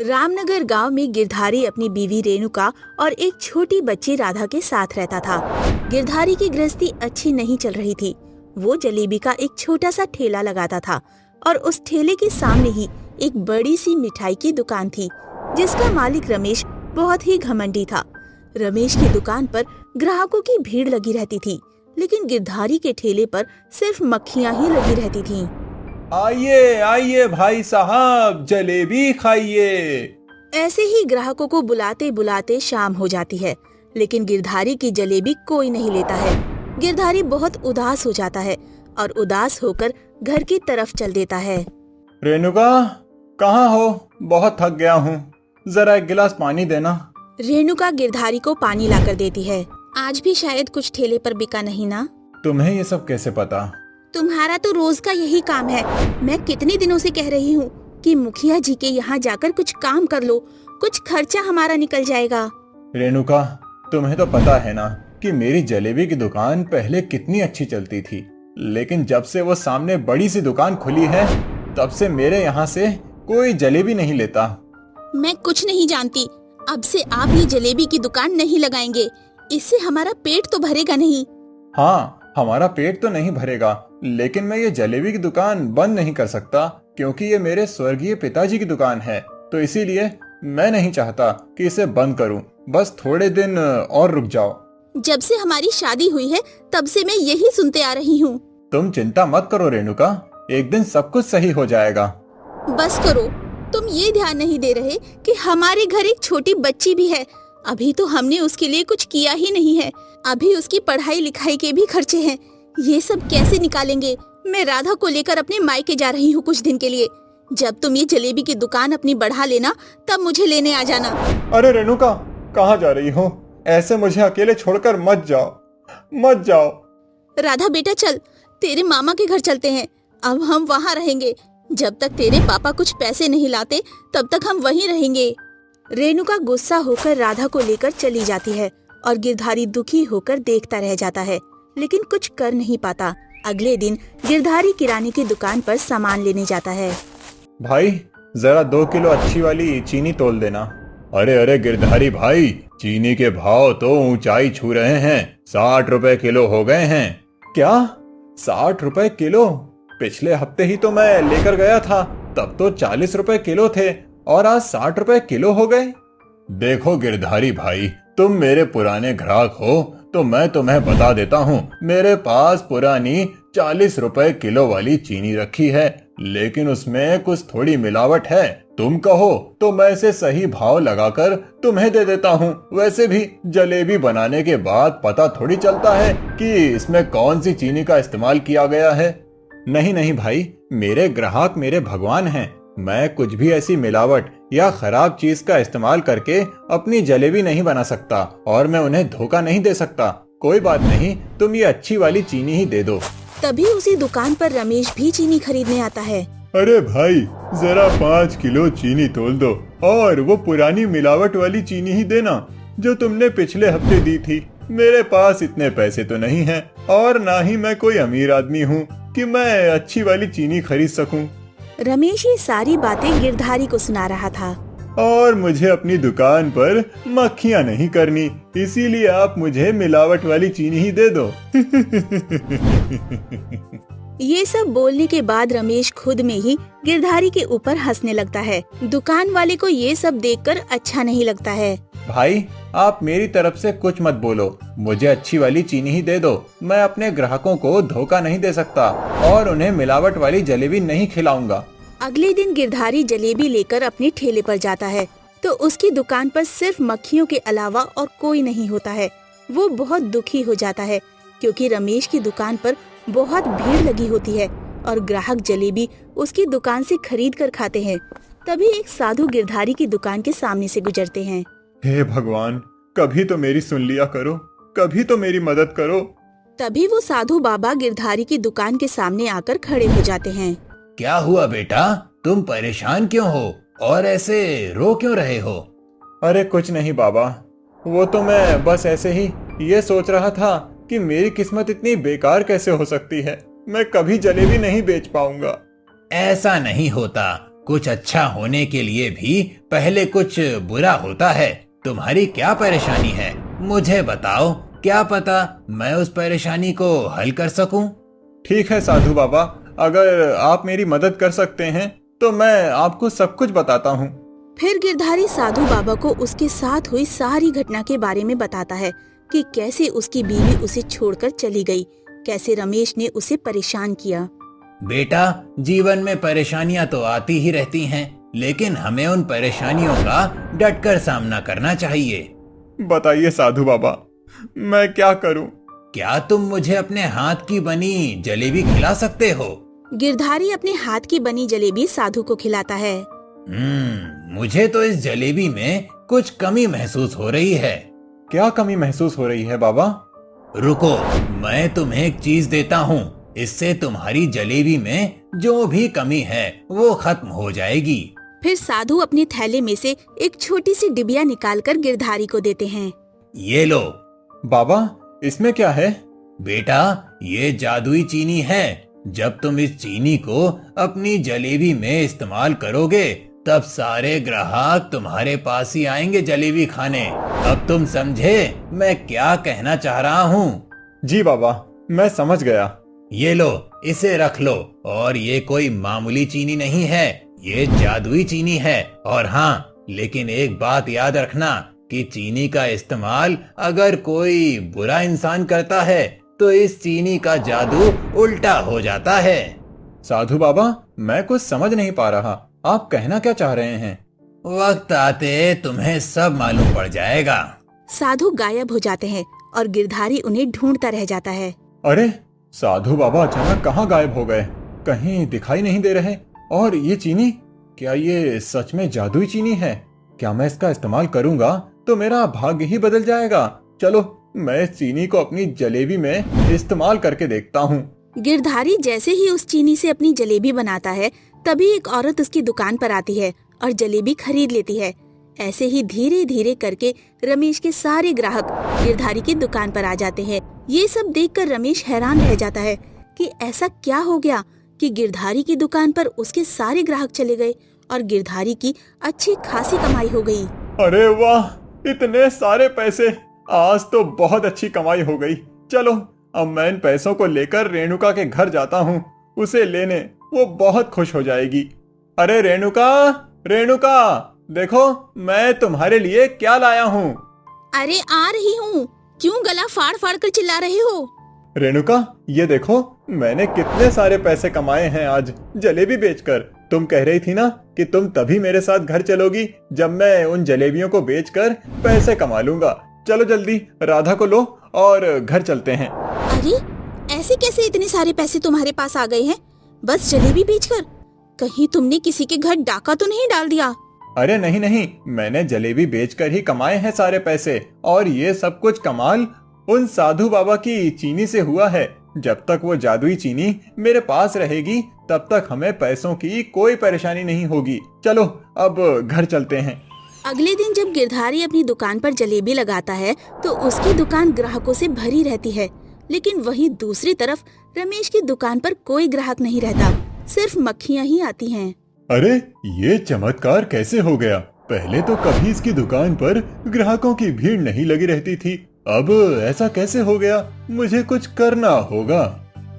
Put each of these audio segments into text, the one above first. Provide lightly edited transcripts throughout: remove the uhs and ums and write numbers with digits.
रामनगर गांव में गिरधारी अपनी बीवी रेणुका और एक छोटी बच्ची राधा के साथ रहता था। गिरधारी की गृहस्थी अच्छी नहीं चल रही थी। वो जलेबी का एक छोटा सा ठेला लगाता था और उस ठेले के सामने ही एक बड़ी सी मिठाई की दुकान थी, जिसका मालिक रमेश बहुत ही घमंडी था। रमेश की दुकान पर ग्राहकों की भीड़ लगी रहती थी, लेकिन गिरधारी के ठेले पर सिर्फ मक्खियां ही लगी रहती थीं। आइए आइए भाई साहब, जलेबी खाइए। ऐसे ही ग्राहकों को बुलाते बुलाते शाम हो जाती है, लेकिन गिरधारी की जलेबी कोई नहीं लेता है। गिरधारी बहुत उदास हो जाता है और उदास होकर घर की तरफ चल देता है। रेणुका, कहाँ हो? बहुत थक गया हूँ, जरा एक गिलास पानी देना। रेणुका गिरधारी को पानी लाकर देती है। आज भी शायद कुछ ठेले पर बिका नहीं ना? तुम्हें ये सब कैसे पता? तुम्हारा तो रोज का यही काम है। मैं कितने दिनों से कह रही हूँ कि मुखिया जी के यहाँ जाकर कुछ काम कर लो, कुछ खर्चा हमारा निकल जाएगा। रेणुका, तुम्हें तो पता है ना कि मेरी जलेबी की दुकान पहले कितनी अच्छी चलती थी, लेकिन जब से वो सामने बड़ी सी दुकान खुली है, तब से मेरे यहाँ से कोई जलेबी नहीं लेता। मैं कुछ नहीं जानती। अब से आप ये जलेबी की दुकान नहीं लगाएंगे। इससे हमारा पेट तो भरेगा नहीं। हाँ, हमारा पेट तो नहीं भरेगा, लेकिन मैं ये जलेबी की दुकान बंद नहीं कर सकता, क्योंकि ये मेरे स्वर्गीय पिताजी की दुकान है। तो इसीलिए मैं नहीं चाहता कि इसे बंद करूं। बस थोड़े दिन और रुक जाओ। जब से हमारी शादी हुई है, तब से मैं यही सुनते आ रही हूँ। तुम चिंता मत करो रेणुका, एक दिन सब कुछ सही हो जाएगा। बस करो, तुम ये ध्यान नहीं दे रहे कि हमारे घर एक छोटी बच्ची भी है। अभी तो हमने उसके लिए कुछ किया ही नहीं है। अभी उसकी पढ़ाई लिखाई के भी खर्चे हैं। ये सब कैसे निकालेंगे? मैं राधा को लेकर अपने मायके जा रही हूँ कुछ दिन के लिए। जब तुम ये जलेबी की दुकान अपनी बढ़ा लेना, तब मुझे लेने आ जाना। अरे रेणुका, कहाँ जा रही हो? ऐसे मुझे अकेले छोड़कर मत जाओ, मत जाओ। राधा बेटा, चल, तेरे मामा के घर चलते हैं। अब हम वहाँ रहेंगे। जब तक तेरे पापा कुछ पैसे नहीं लाते, तब तक हम वहीं रहेंगे। रेणुका गुस्सा होकर राधा को लेकर चली जाती है और गिरधारी दुखी होकर देखता रह जाता है, लेकिन कुछ कर नहीं पाता। अगले दिन गिरधारी किराने की दुकान पर सामान लेने जाता है। भाई, जरा 2 किलो अच्छी वाली चीनी तोल देना। अरे अरे गिरधारी भाई, चीनी के भाव तो ऊंचाई छू रहे हैं। 60 रुपए किलो हो गए हैं। क्या? 60 रुपए किलो? पिछले हफ्ते ही तो मैं लेकर गया था, तब तो 40 रुपए किलो थे, और आज 60 रुपए किलो हो गए। देखो गिरधारी भाई, तुम मेरे पुराने ग्राहक हो, तो मैं तुम्हें बता देता हूँ, मेरे पास पुरानी 40 रुपए किलो वाली चीनी रखी है, लेकिन उसमें कुछ थोड़ी मिलावट है। तुम कहो तो मैं इसे सही भाव लगाकर तुम्हें दे देता हूँ। वैसे भी जलेबी बनाने के बाद पता थोड़ी चलता है कि इसमें कौन सी चीनी का इस्तेमाल किया गया है। नहीं नहीं भाई, मेरे ग्राहक मेरे भगवान हैं। मैं कुछ भी ऐसी मिलावट या खराब चीज का इस्तेमाल करके अपनी जलेबी नहीं बना सकता, और मैं उन्हें धोखा नहीं दे सकता। कोई बात नहीं, तुम ये अच्छी वाली चीनी ही दे दो। तभी उसी दुकान पर रमेश भी चीनी खरीदने आता है। अरे भाई, जरा 5 किलो चीनी तोल दो, और वो पुरानी मिलावट वाली चीनी ही देना जो तुमने पिछले हफ्ते दी थी। मेरे पास इतने पैसे तो नहीं हैं, और ना ही मैं कोई अमीर आदमी हूँ कि मैं अच्छी वाली चीनी खरीद सकूं। रमेश ये सारी बातें गिरधारी को सुना रहा था। और मुझे अपनी दुकान पर मक्खियाँ नहीं करनी, इसीलिए आप मुझे मिलावट वाली चीनी ही दे दो। ये सब बोलने के बाद रमेश खुद में ही गिरधारी के ऊपर हंसने लगता है। दुकान वाले को ये सब देखकर अच्छा नहीं लगता है। भाई, आप मेरी तरफ से कुछ मत बोलो, मुझे अच्छी वाली चीनी ही दे दो। मैं अपने ग्राहकों को धोखा नहीं दे सकता, और उन्हें मिलावट वाली जलेबी नहीं खिलाऊंगा। अगले दिन गिरधारी जलेबी लेकर अपने ठेले पर जाता है, तो उसकी दुकान पर सिर्फ मक्खियों के अलावा और कोई नहीं होता है। वो बहुत दुखी हो जाता है, क्योंकि रमेश की दुकान पर बहुत भीड़ लगी होती है और ग्राहक जलेबी उसकी दुकान से खरीद कर खाते हैं। तभी एक साधु गिरधारी की दुकान के सामने से गुजरते हैं। हे भगवान, कभी तो मेरी सुन लिया करो, कभी तो मेरी मदद करो। तभी वो साधु बाबा गिरधारी की दुकान के सामने आकर खड़े हो जाते हैं। क्या हुआ बेटा, तुम परेशान क्यों हो और ऐसे रो क्यों रहे हो? अरे कुछ नहीं बाबा, वो तो मैं बस ऐसे ही ये सोच रहा था कि मेरी किस्मत इतनी बेकार कैसे हो सकती है। मैं कभी जलेबी नहीं बेच पाऊंगा। ऐसा नहीं होता, कुछ अच्छा होने के लिए भी पहले कुछ बुरा होता है। तुम्हारी क्या परेशानी है, मुझे बताओ, क्या पता मैं उस परेशानी को हल कर सकूं। ठीक है साधु बाबा, अगर आप मेरी मदद कर सकते हैं तो मैं आपको सब कुछ बताता हूँ। फिर गिरधारी साधु बाबा को उसके साथ हुई सारी घटना के बारे में बताता है कि कैसे उसकी बीवी उसे छोड़कर चली गई, कैसे रमेश ने उसे परेशान किया। बेटा, जीवन में परेशानियां तो आती ही रहती हैं, लेकिन हमें उन परेशानियों का डटकर सामना करना चाहिए। बताइए साधु बाबा, मैं क्या करूं? क्या तुम मुझे अपने हाथ की बनी जलेबी खिला सकते हो? गिरधारी अपने हाथ की बनी जलेबी साधु को खिलाता है। मुझे तो इस जलेबी में कुछ कमी महसूस हो रही है। क्या कमी महसूस हो रही है बाबा? रुको, मैं तुम्हें एक चीज देता हूँ, इससे तुम्हारी जलेबी में जो भी कमी है वो खत्म हो जाएगी। फिर साधु अपने थैले में से एक छोटी सी डिबिया निकालकर गिरधारी को देते हैं। ये लो। बाबा, इसमें क्या है? बेटा, ये जादुई चीनी है। जब तुम इस चीनी को अपनी जलेबी में इस्तेमाल करोगे तब सारे ग्राहक तुम्हारे पास ही आएंगे जलेबी खाने। अब तुम समझे मैं क्या कहना चाह रहा हूँ? जी बाबा, मैं समझ गया। ये लो, इसे रख लो। और ये कोई मामूली चीनी नहीं है, ये जादुई चीनी है। और हाँ, लेकिन एक बात याद रखना कि चीनी का इस्तेमाल अगर कोई बुरा इंसान करता है तो इस चीनी का जादू उल्टा हो जाता है। साधु बाबा, मैं कुछ समझ नहीं पा रहा, आप कहना क्या चाह रहे हैं? वक्त आते तुम्हें सब मालूम पड़ जाएगा। साधु गायब हो जाते हैं और गिरधारी उन्हें ढूंढता रह जाता है। अरे, साधु बाबा अचानक कहाँ गायब हो गए? कहीं दिखाई नहीं दे रहे। और ये चीनी, क्या ये सच में जादुई चीनी है? क्या मैं इसका इस्तेमाल करूंगा तो मेरा भाग्य ही बदल जाएगा? चलो, मैं इस चीनी को अपनी जलेबी में इस्तेमाल करके देखता हूँ। गिरधारी जैसे ही उस चीनी से अपनी जलेबी बनाता है, तभी एक औरत उसकी दुकान पर आती है और जलेबी खरीद लेती है। ऐसे ही धीरे धीरे करके रमेश के सारे ग्राहक गिरधारी की दुकान पर आ जाते हैं। ये सब देखकर रमेश हैरान रह जाता है कि ऐसा क्या हो गया कि गिरधारी की दुकान पर उसके सारे ग्राहक चले गए और गिरधारी की अच्छी खासी कमाई हो गई। अरे वाह, इतने सारे पैसे! आज तो बहुत अच्छी कमाई हो गई। चलो, अब मैं इन पैसों को लेकर रेणुका के घर जाता हूँ, उसे लेने। वो बहुत खुश हो जाएगी। अरे रेणुका, रेणुका, देखो मैं तुम्हारे लिए क्या लाया हूँ। अरे आ रही हूँ, क्यों गला फाड़ फाड़ कर चिल्ला रहे हो? रेणुका, ये देखो मैंने कितने सारे पैसे कमाए हैं आज जलेबी बेचकर। तुम कह रही थी ना कि तुम तभी मेरे साथ घर चलोगी जब मैं उन जलेबियों को बेचकर पैसे कमा लूंगा। चलो जल्दी राधा को लो और घर चलते हैं। अरे, ऐसे कैसे इतने सारे पैसे तुम्हारे पास आ गए हैं बस जलेबी बेचकर? कहीं तुमने किसी के घर डाका तो नहीं डाल दिया? अरे नहीं नहीं, मैंने जलेबी बेचकर ही कमाए हैं सारे पैसे। और ये सब कुछ कमाल उन साधु बाबा की चीनी से हुआ है। जब तक वो जादुई चीनी मेरे पास रहेगी तब तक हमें पैसों की कोई परेशानी नहीं होगी। चलो अब घर चलते हैं। अगले दिन जब गिरधारी अपनी दुकान पर जलेबी लगाता है तो उसकी दुकान ग्राहकों से भरी रहती है, लेकिन वहीं दूसरी तरफ रमेश की दुकान पर कोई ग्राहक नहीं रहता, सिर्फ मक्खियाँ ही आती हैं। अरे, ये चमत्कार कैसे हो गया? पहले तो कभी इसकी दुकान पर ग्राहकों की भीड़ नहीं लगी रहती थी, अब ऐसा कैसे हो गया? मुझे कुछ करना होगा।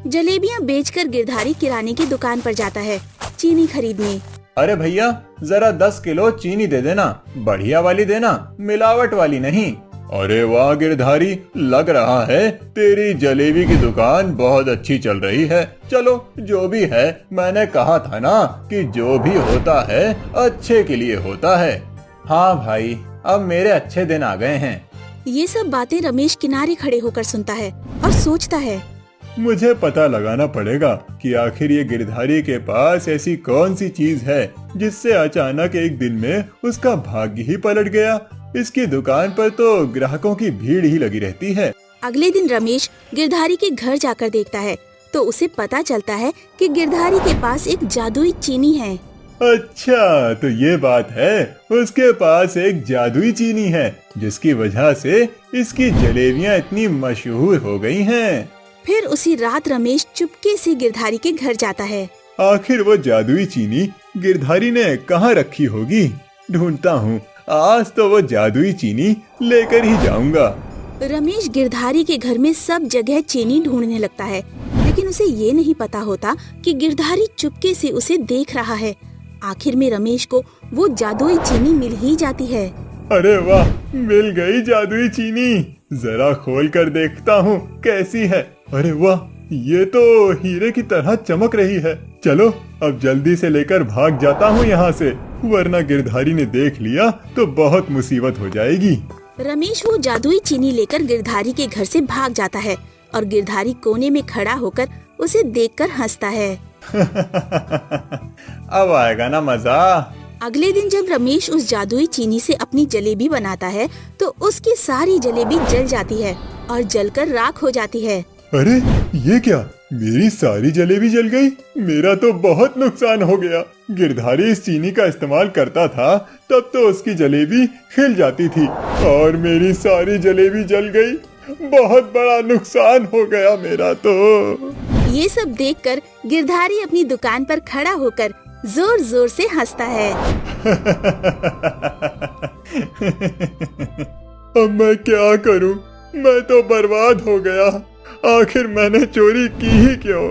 जलेबियाँ बेचकर गिरधारी किराने की दुकान पर जाता है चीनी खरीदने। अरे भैया, जरा 10 किलो चीनी दे देना, बढ़िया वाली देना, मिलावट वाली नहीं। अरे वाह गिरधारी, लग रहा है तेरी जलेबी की दुकान बहुत अच्छी चल रही है। चलो, जो भी है, मैंने कहा था ना कि जो भी होता है अच्छे के लिए होता है। हाँ भाई, अब मेरे अच्छे दिन आ गए हैं। ये सब बातें रमेश किनारे खड़े होकर सुनता है और सोचता है, मुझे पता लगाना पड़ेगा कि आखिर ये गिरधारी के पास ऐसी कौन सी चीज है जिससे अचानक एक दिन में उसका भाग्य ही पलट गया। इसकी दुकान पर तो ग्राहकों की भीड़ ही लगी रहती है। अगले दिन रमेश गिरधारी के घर जाकर देखता है तो उसे पता चलता है कि गिरधारी के पास एक जादुई चीनी है। अच्छा, तो ये बात है, उसके पास एक जादुई चीनी है जिसकी वजह से इसकी जलेबियाँ इतनी मशहूर हो गई हैं। फिर उसी रात रमेश चुपके से गिरधारी के घर जाता है। आखिर वो जादुई चीनी गिरधारी ने कहाँ रखी होगी। ढूंढता हूँ, आज तो वो जादुई चीनी लेकर ही जाऊंगा। रमेश गिरधारी के घर में सब जगह चीनी ढूंढने लगता है, लेकिन उसे ये नहीं पता होता कि गिरधारी चुपके से उसे देख रहा है। आखिर में रमेश को वो जादुई चीनी मिल ही जाती है। अरे वाह, मिल गई जादुई चीनी। जरा खोल कर देखता हूँ कैसी है। अरे वाह, ये तो हीरे की तरह चमक रही है। चलो अब जल्दी से लेकर भाग जाता हूँ यहाँ से, वरना गिरधारी ने देख लिया तो बहुत मुसीबत हो जाएगी। रमेश वो जादुई चीनी लेकर गिरधारी के घर से भाग जाता है और गिरधारी कोने में खड़ा होकर उसे देखकर हंसता है। अब आएगा ना मजा। अगले दिन जब रमेश उस जादुई चीनी से अपनी जलेबी बनाता है तो उसकी सारी जलेबी जल जाती है और जलकर राख हो जाती है। अरे ये क्या, मेरी सारी जलेबी जल गई। मेरा तो बहुत नुकसान हो गया। गिरधारी इस चीनी का इस्तेमाल करता था तब तो उसकी जलेबी खिल जाती थी और मेरी सारी जलेबी जल गई। बहुत बड़ा नुकसान हो गया मेरा तो। ये सब देखकर गिरधारी अपनी दुकान पर खड़ा होकर जोर जोर से हंसता है। अब मैं क्या करूं? मैं तो बर्बाद हो गया। आखिर मैंने चोरी की ही क्यों?